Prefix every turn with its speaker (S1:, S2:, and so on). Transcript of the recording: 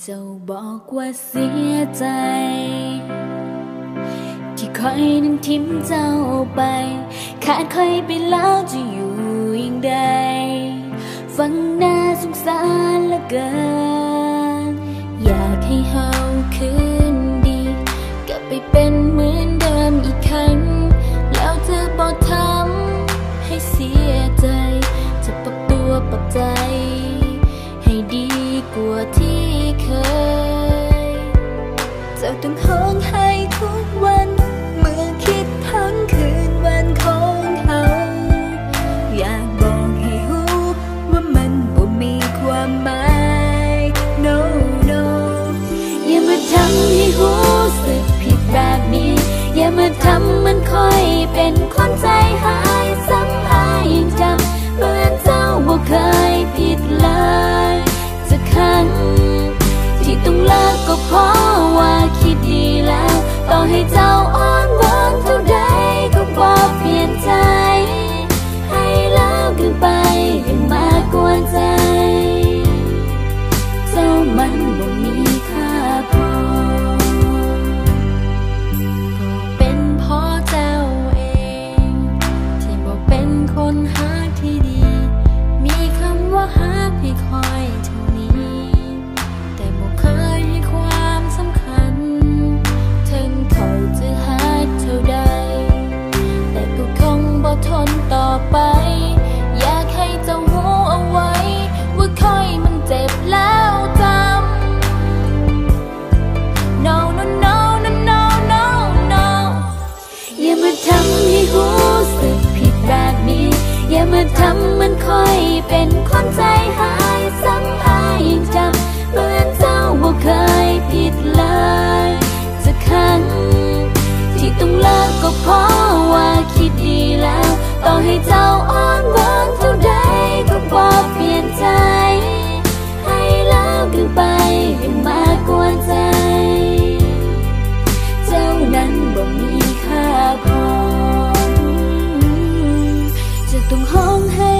S1: เจ้าบอกว่าเสียใจที่คอยนั้นทิ้มเจ้าไปขาดคอยไปแล้วจะอยู่อย่างใดฟังน่าสงสารเหลือเกินอยากให้เฮาคืนดีกลับไปเป็นเหมือนเดิมอีกครั้งแล้วเธอบอกทำให้เสียใจจะปรับตัวปรับใจให้ดีกว่าที่เคยเจ้าต้องห้องให้ทุกวันเมื่อคิดทั้งคืนวันของเขาอยากบอกให้รู้ว่ามันบ่มีความหมาย no no อย่ามาทำให้รู้สึกผิดแบบนี้อย่ามาทำมันค่อยเป็นคนใจหายซ้ำหายยังจำเหมือนเจ้าบ่เคยผิดเลยสักครั้งที่ต้องเลิกก็เพราะว่าคิดดีแล้วต่อให้เจ้าอ้อนวอนเท่าใดก็บ่เปลี่ยนใจให้แล้วกันไปยังมากวนใจเจ้ามันบ่มีค่าพอก็เป็นเพราะเจ้าเองที่บ่เป็นคนหาที่ดีมีคำว่าหาให้คอยเท่านี้แต่บ่เคยให้ความสำคัญถึงเขาจะหาเท่าใดแต่ก็คงบ่ทนต่อไปอยากให้เจ้ารู้เอาไว้ว่าคอยมันเจ็บแล้วจำ no no no no no no no อย่ามาทำให้รู้สึกผิดแบบนี้อย่ามาทำมันค่อยเป็นคนใจหายซ้ำหายยังจำเหมือนเจ้าบ่เคยผิดเลยสักครั้งที่ต้องเลิกก็เพราะว่าคิดดีแล้วต่อให้เจ้าอ้อนวอนเท่าใดก็บ่เปลี่ยนใจให้แล้วกันไปยังมากวนใจเจ้านั้นบ่มีค่าพอจะต้องห้องให้